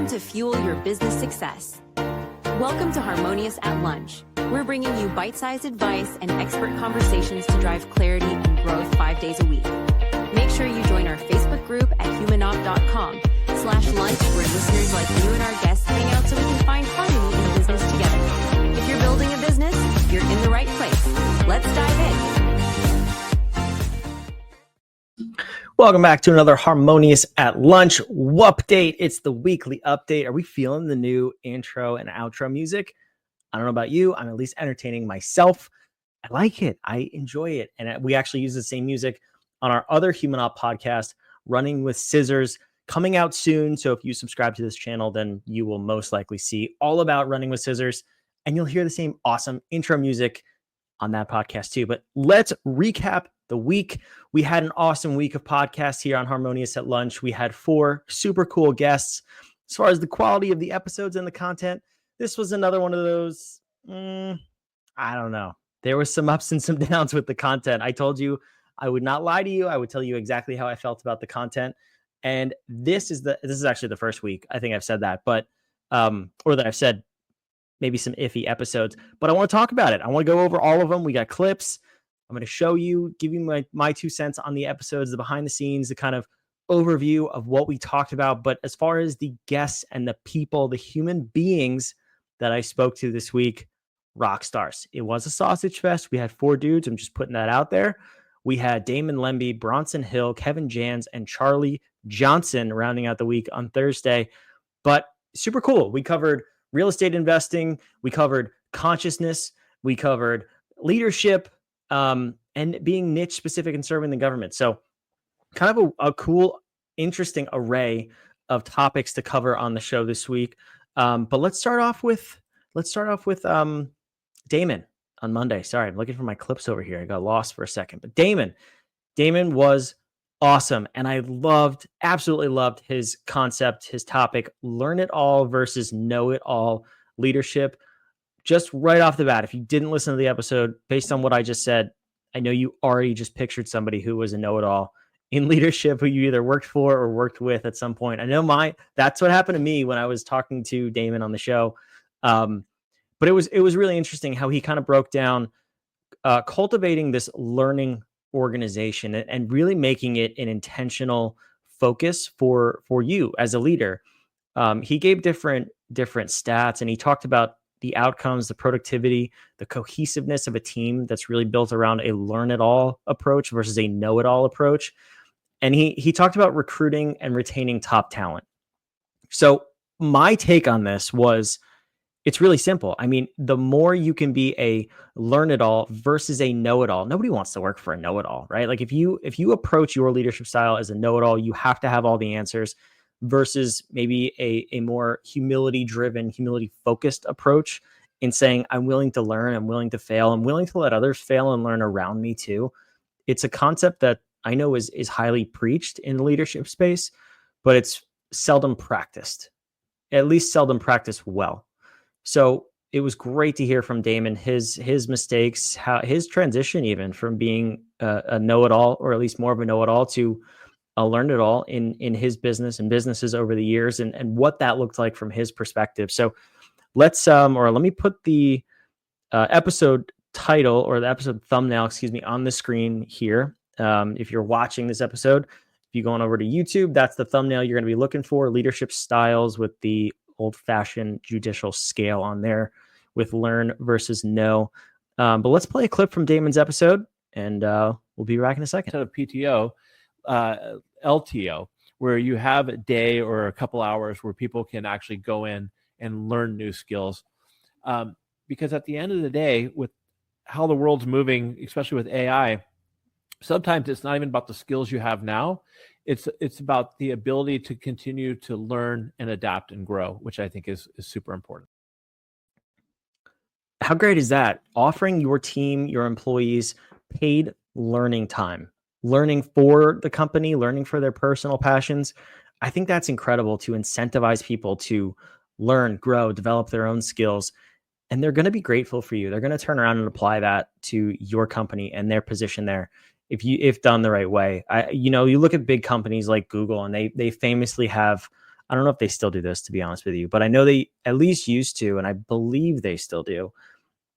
time to fuel your business success. Welcome to Harmonious at Lunch. We're bringing you bite-sized advice and expert conversations to drive clarity and growth 5 days a week. Make sure you join our Facebook group at humanopt.com/lunch, where listeners like you and our guests hang out so we can find harmony in business together. If you're building a business, you're in the right place. Let's dive in. Welcome back to another Harmonious at Lunch update. It's the weekly update. Are we feeling the new intro and outro music? I don't know about you. I'm at least entertaining myself. I like it. I enjoy it. And we actually use the same music on our other Human Op podcast, Running with Scissors, coming out soon. So if you subscribe to this channel, then you will most likely see all about Running with Scissors, and you'll hear the same awesome intro music on that podcast too. But let's recap the week. We had an awesome week of podcasts here on Harmonious at Lunch. We had 4 super cool guests. As far as the quality of the episodes and the content, this was another one of those, I don't know. There was some ups and some downs with the content. I told you I would not lie to you. I would tell you exactly how I felt about the content. And this is actually the first week I think I've said that, but or that I've said maybe some iffy episodes, but I want to talk about it. I want to go over all of them. We got clips. I'm going to show you, give you my 2 cents on the episodes, the behind the scenes, the kind of overview of what we talked about. But as far as the guests and the people, the human beings that I spoke to this week, rock stars. It was a sausage fest. We had 4 dudes. I'm just putting that out there. We had Damon Lemby, Bronson Hill, Kevin Jans, and Charlie Johnson rounding out the week on Thursday. But super cool. We covered real estate investing. We covered consciousness. We covered leadership, and being niche specific and serving the government. So kind of a cool, interesting array of topics to cover on the show this week. But let's start off with Damon on Monday. Sorry, I'm looking for my clips over here. I got lost for a second. But Damon was awesome. And I absolutely loved his concept, his topic, learn it all versus know it all leadership. Just right off the bat, if you didn't listen to the episode, based on what I just said, I know you already just pictured somebody who was a know-it-all in leadership, who you either worked for or worked with at some point. I know that's what happened to me when I was talking to Damon on the show. But it was really interesting how he kind of broke down cultivating this learning organization and really making it an intentional focus for you as a leader. He gave different stats, and he talked about the outcomes, the productivity, the cohesiveness of a team that's really built around a learn-it-all approach versus a know-it-all approach. And he talked about recruiting and retaining top talent. So my take on this was, it's really simple. I mean, the more you can be a learn-it-all versus a know-it-all, nobody wants to work for a know-it-all, right? Like if you approach your leadership style as a know-it-all, you have to have all the answers, versus maybe a more humility-driven, humility-focused approach in saying, I'm willing to learn, I'm willing to fail, I'm willing to let others fail and learn around me too. It's a concept that I know is highly preached in the leadership space, but it's seldom practiced, at least seldom practiced well. So it was great to hear from Damon, his mistakes, how his transition even from being a know-it-all, or at least more of a know-it-all, to learn it all in his business and businesses over the years, and what that looked like from his perspective. So let me put the episode title, or the episode thumbnail, on the screen here. If you're watching this episode, if you go on over to YouTube, that's the thumbnail you're going to be looking for. Leadership styles with the old-fashioned judicial scale on there with learn versus know. But let's play a clip from Damon's episode, and we'll be back in a second. Instead of PTO, LTO, where you have a day or a couple hours where people can actually go in and learn new skills. Because at the end of the day, with how the world's moving, especially with AI, sometimes it's not even about the skills you have now. It's about the ability to continue to learn and adapt and grow, which I think is super important. How great is that? Offering your team, your employees, paid learning time, learning for the company, learning for their personal passions. I think that's incredible, to incentivize people to learn, grow, develop their own skills. And they're going to be grateful for you. They're going to turn around and apply that to your company and their position there, if done the right way. You look at big companies like Google, and they famously have I don't know if they still do this, to be honest with you, but I know they at least used to, and I believe they still do.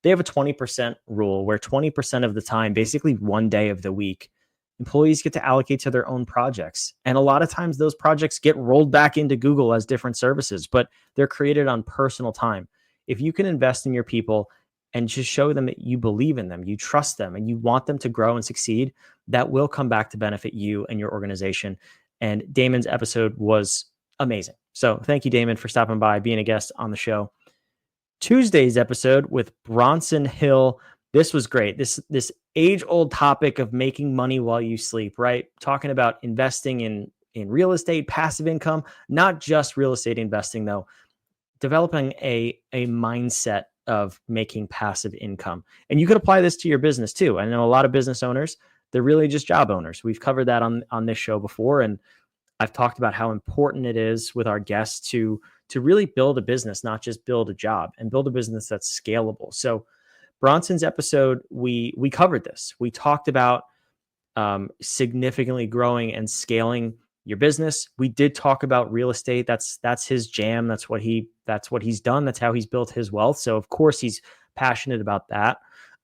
They have a 20% rule where 20% of the time, basically one day of the week, employees get to allocate to their own projects. And a lot of times those projects get rolled back into Google as different services, but they're created on personal time. If you can invest in your people and just show them that you believe in them, you trust them, and you want them to grow and succeed, that will come back to benefit you and your organization. And Damon's episode was amazing. So thank you, Damon, for stopping by, being a guest on the show. Tuesday's episode with Bronson Hill. This was great. This age-old topic of making money while you sleep, right? Talking about investing in real estate, passive income, not just real estate investing though, developing a mindset of making passive income. And you could apply this to your business too. I know a lot of business owners, they're really just job owners. We've covered that on this show before, and I've talked about how important it is with our guests to really build a business, not just build a job, and build a business that's scalable. So Bronson's episode, we covered this. We talked about significantly growing and scaling your business. We did talk about real estate. That's his jam. That's what he's done. That's how he's built his wealth. So of course he's passionate about that.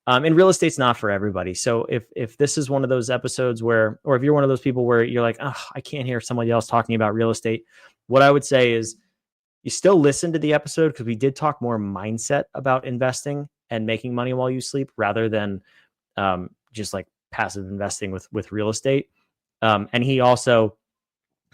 And real estate's not for everybody. So if this is one of those episodes where, or if you're one of those people where you're like, oh, I can't hear somebody else talking about real estate, what I would say is you still listen to the episode, because we did talk more mindset about investing and making money while you sleep rather than just like passive investing with real estate. And he also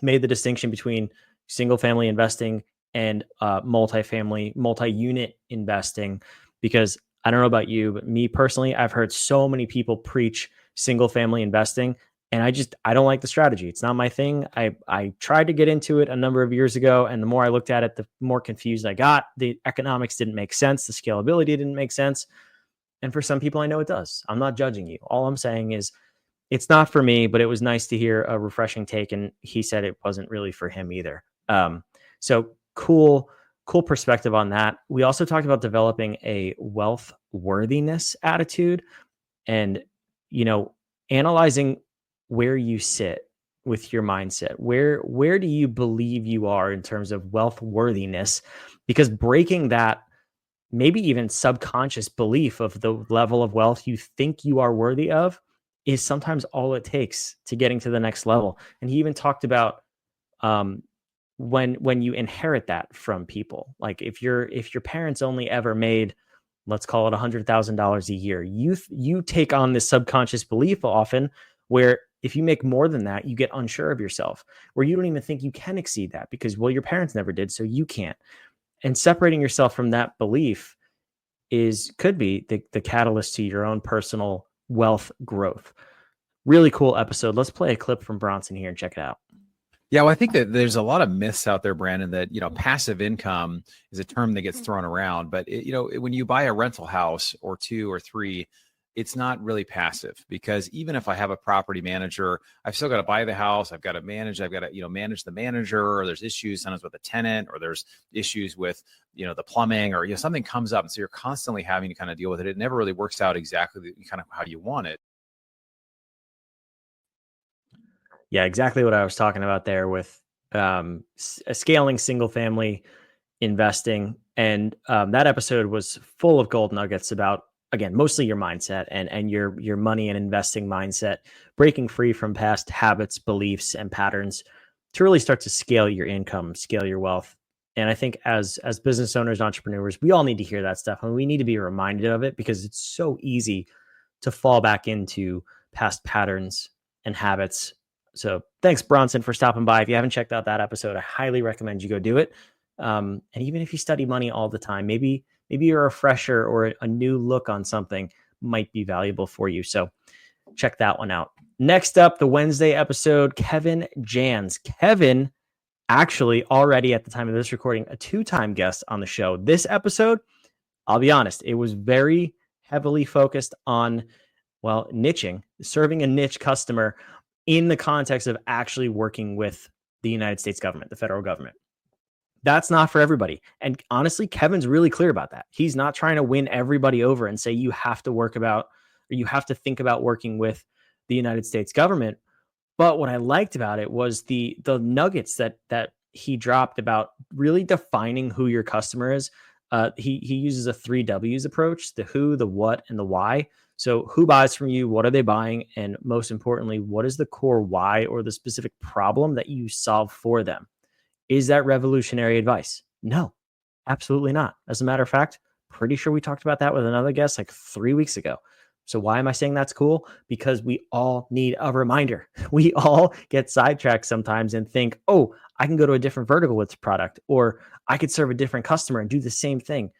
made the distinction between single family investing and multi-unit investing, because I don't know about you, but me personally, I've heard so many people preach single family investing, and I don't like the strategy. It's not my thing. I tried to get into it a number of years ago, and the more I looked at it, the more confused I got. The economics didn't make sense. The scalability didn't make sense. And for some people, I know it does. I'm not judging you. All I'm saying is it's not for me, but it was nice to hear a refreshing take. And he said it wasn't really for him either. So cool perspective on that. We also talked about developing a wealth worthiness attitude and, analyzing where you sit with your mindset. Where do you believe you are in terms of wealth worthiness? Because breaking that maybe even subconscious belief of the level of wealth you think you are worthy of is sometimes all it takes to getting to the next level. And he even talked about when you inherit that from people, like if your parents only ever made, let's call it $100,000 a year, you take on this subconscious belief often where if you make more than that, you get unsure of yourself, where you don't even think you can exceed that because, well, your parents never did, so you can't. And separating yourself from that belief could be the catalyst to your own personal wealth growth. Really cool episode. Let's play a clip from Bronson here and check it out. Yeah, well, I think that there's a lot of myths out there, Brandon, that, passive income is a term that gets thrown around. But, when you buy a rental house or two or three, it's not really passive, because even if I have a property manager, I've still got to buy the house. I've got to manage the manager, or there's issues sometimes with the tenant, or there's issues with, the plumbing, or, something comes up. And so you're constantly having to kind of deal with it. It never really works out exactly kind of how you want it. Yeah, exactly what I was talking about there with scaling single family investing. And that episode was full of gold nuggets about, again, mostly your mindset and your money and investing mindset, breaking free from past habits, beliefs, and patterns to really start to scale your income, scale your wealth. And I think as business owners, entrepreneurs, we all need to hear that stuff, and we need to be reminded of it, because it's so easy to fall back into past patterns and habits. So thanks, Bronson, for stopping by. If you haven't checked out that episode, I highly recommend you go do it. And even if you study money all the time, maybe a refresher or a new look on something might be valuable for you. So check that one out. Next up, the Wednesday episode, Kevin Jans. Kevin, actually already at the time of this recording, a 2-time guest on the show. This episode, I'll be honest, it was very heavily focused on, niching, serving a niche customer in the context of actually working with the United States government, the federal government. That's not for everybody. And honestly, Kevin's really clear about that. He's not trying to win everybody over and say you have to think about working with the United States government. But what I liked about it was the nuggets that he dropped about really defining who your customer is. He uses a 3 W's approach: the who, the what, and the why. So who buys from you? What are they buying? And most importantly, what is the core why or the specific problem that you solve for them? Is that revolutionary advice? No, absolutely not. As a matter of fact, pretty sure we talked about that with another guest like 3 weeks ago. So why am I saying that's cool? Because we all need a reminder. We all get sidetracked sometimes and think, oh, I can go to a different vertical with this product, or I could serve a different customer and do the same thing.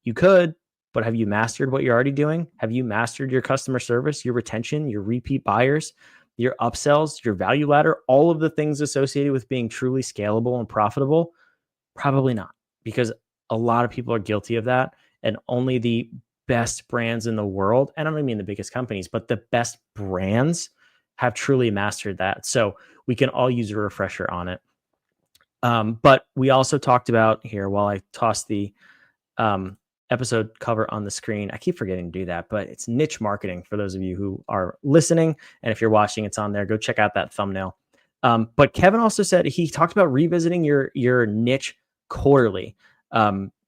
You could, but have you mastered what you're already doing? Have you mastered your customer service, your retention, your repeat buyers, your upsells, your value ladder, all of the things associated with being truly scalable and profitable? Probably not, because a lot of people are guilty of that. And only the best brands in the world, and I don't mean the biggest companies, but the best brands have truly mastered that. So we can all use a refresher on it. But we also talked about here, while I toss the episode cover on the screen, I keep forgetting to do that, but it's niche marketing for those of you who are listening. And if you're watching, it's on there. Go check out that thumbnail. But Kevin also said he talked about revisiting your niche quarterly,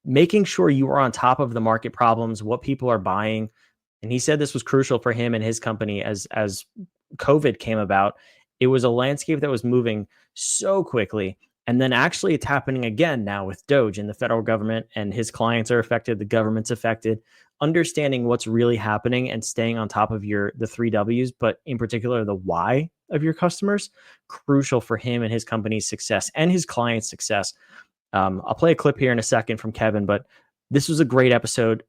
making sure you are on top of the market problems, what people are buying. And he said this was crucial for him and his company as COVID came about. It was a landscape that was moving so quickly. And then actually it's happening again now with Doge and the federal government, and his clients are affected, the government's affected. Understanding what's really happening and staying on top of the 3 W's, but in particular the why of your customers, crucial for him and his company's success and his client's success. I'll play a clip here in a second from Kevin, but this was a great episode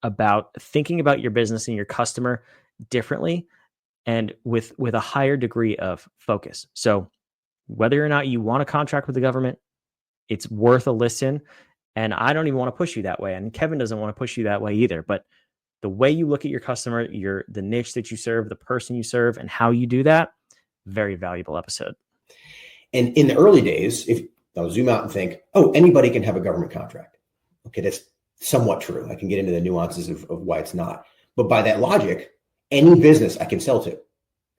about thinking about your business and your customer differently and with a higher degree of focus. So whether or not you want to contract with the government, it's worth a listen. And I don't even want to push you that way. And Kevin doesn't want to push you that way either. But the way you look at your customer, the niche that you serve, the person you serve, and how you do that, very valuable episode. And in the early days, if I'll zoom out and think, oh, anybody can have a government contract. Okay, that's somewhat true. I can get into the nuances of why it's not. But by that logic, any business I can sell to.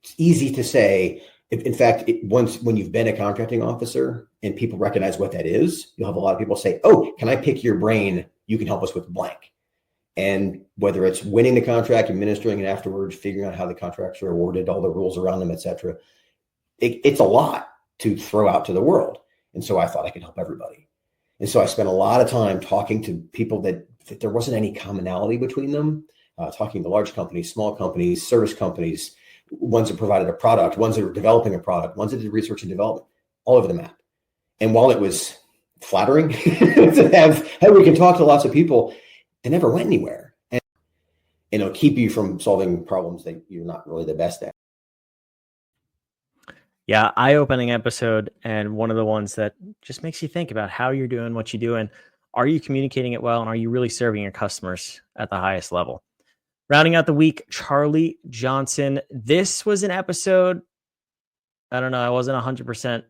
It's easy to say. In fact, once when you've been a contracting officer and people recognize what that is, you'll have a lot of people say, oh, can I pick your brain? You can help us with blank. And whether it's winning the contract, administering it afterwards, figuring out how the contracts are awarded, all the rules around them, et cetera, it's a lot to throw out to the world. And so I thought I could help everybody. And so I spent a lot of time talking to people that there wasn't any commonality between them, talking to large companies, small companies, service companies, ones that provided a product, ones that were developing a product, ones that did research and development, all over the map. And while it was flattering to have, hey, we can talk to lots of people, it never went anywhere. And it'll keep you from solving problems that you're not really the best at. Yeah, eye-opening episode, and one of the ones that just makes you think about how you're doing what you do, and are you communicating it well, and are you really serving your customers at the highest level? Rounding out the week, Charlie Johnson. This was an episode, I don't know, I wasn't 100%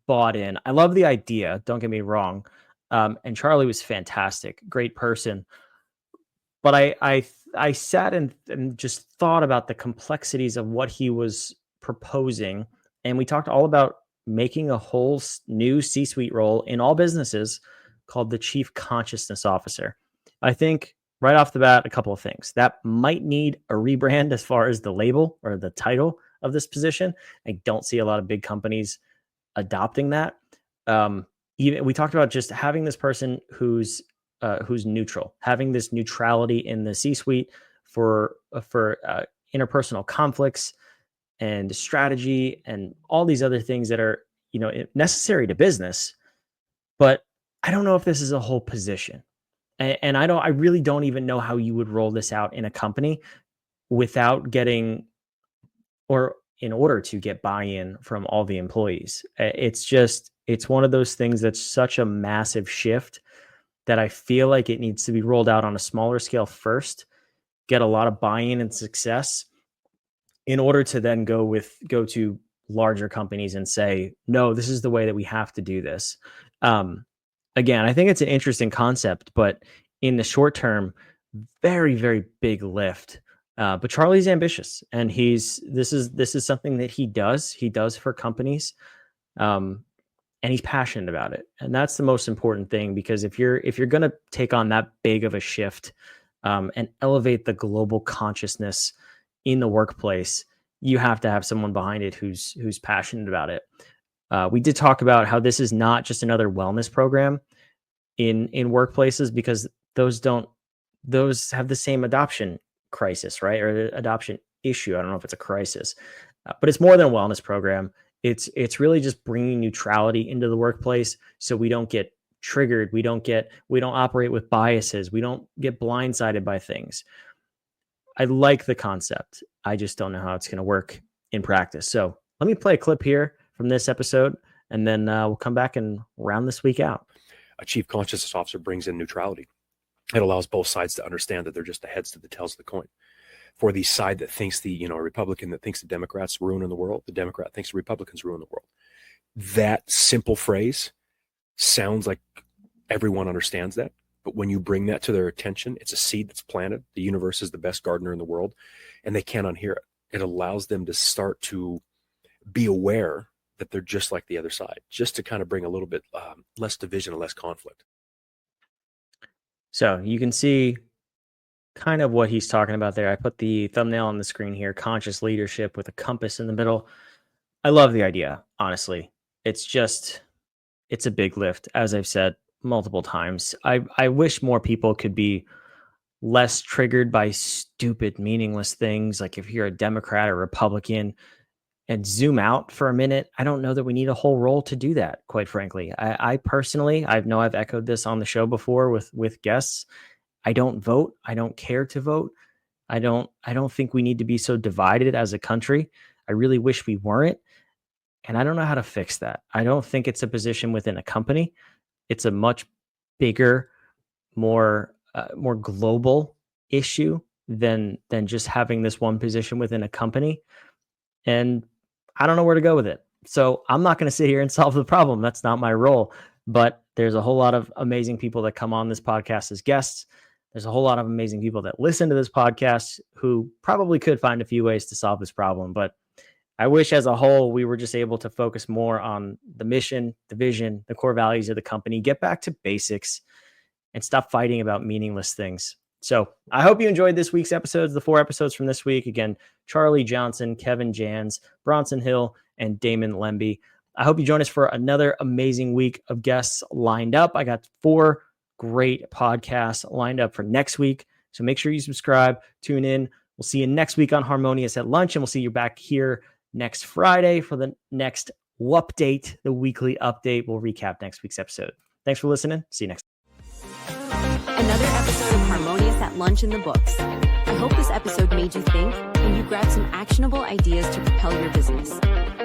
bought in. I love the idea, don't get me wrong. And Charlie was fantastic, great person. But I sat and just thought about the complexities of what he was proposing. And we talked all about making a whole new C-suite role in all businesses called the Chief Consciousness Officer. I think right off the bat, a couple of things that might need a rebrand as far as the label or the title of this position. I don't see a lot of big companies adopting that. Even we talked about just having this person who's neutral, having this neutrality in the C-suite for interpersonal conflicts and strategy and all these other things that are, necessary to business. But I don't know if this is a whole position. And I really don't even know how you would roll this out in a company without getting, or in order to get buy-in from all the employees. It's one of those things that's such a massive shift that I feel like it needs to be rolled out on a smaller scale first, get a lot of buy-in and success in order to then go to larger companies and say, no, this is the way that we have to do this. Again, I think it's an interesting concept, but in the short term, very, very big lift. But Charlie's ambitious, and this is something that he does for companies. and he's passionate about it. And that's the most important thing, because if you're going to take on that big of a shift and elevate the global consciousness in the workplace, you have to have someone behind it who's passionate about it. We did talk about how this is not just another wellness program in workplaces, because those have the same adoption crisis, right? Or adoption issue. I don't know if it's a crisis, but it's more than a wellness program. It's really just bringing neutrality into the workplace, so we don't get triggered. We don't operate with biases. We don't get blindsided by things. I like the concept. I just don't know how it's going to work in practice. So let me play a clip here from this episode, and then we'll come back and round this week out. A chief consciousness officer brings in neutrality. It allows both sides to understand that they're just the heads to the tails of the coin. For the side that thinks a Republican that thinks the Democrats ruining the world, the Democrat thinks the Republicans ruin the world. That simple phrase sounds like everyone understands that. But when you bring that to their attention, it's a seed that's planted. The universe is the best gardener in the world, and they can't unhear it. It allows them to start to be aware that they're just like the other side, just to kind of bring a little bit less division and less conflict. So you can see kind of what he's talking about there. I put the thumbnail on the screen here, conscious leadership with a compass in the middle. I love the idea, honestly. It's a big lift, as I've said multiple times. I wish more people could be less triggered by stupid, meaningless things. Like if you're a Democrat or Republican, and zoom out for a minute. I don't know that we need a whole role to do that, quite frankly. I personally, I know I've echoed this on the show before with guests. I don't vote. I don't care to vote. I don't think we need to be so divided as a country. I really wish we weren't. And I don't know how to fix that. I don't think it's a position within a company. It's a much bigger, more global issue than just having this one position within a company. And I don't know where to go with it. So I'm not going to sit here and solve the problem. That's not my role. But there's a whole lot of amazing people that come on this podcast as guests. There's a whole lot of amazing people that listen to this podcast who probably could find a few ways to solve this problem. But I wish as a whole, we were just able to focus more on the mission, the vision, the core values of the company, get back to basics, and stop fighting about meaningless things. So I hope you enjoyed this week's episodes, the 4 episodes from this week. Again, Charlie Johnson, Kevin Jans, Bronson Hill, and Damon Lemby. I hope you join us for another amazing week of guests lined up. I got 4 great podcasts lined up for next week. So make sure you subscribe, tune in. We'll see you next week on Harmonious at Lunch, and we'll see you back here next Friday for the next update, the weekly update. We'll recap next week's episode. Thanks for listening. See you next time. Another episode of Harmonious at Lunch in the books. I hope this episode made you think and you grabbed some actionable ideas to propel your business.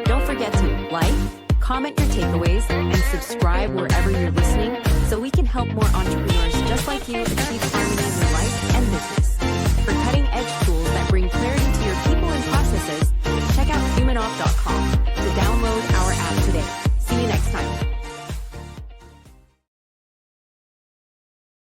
Don't forget to like, comment your takeaways, and subscribe wherever you're listening so we can help more entrepreneurs just like you achieve harmony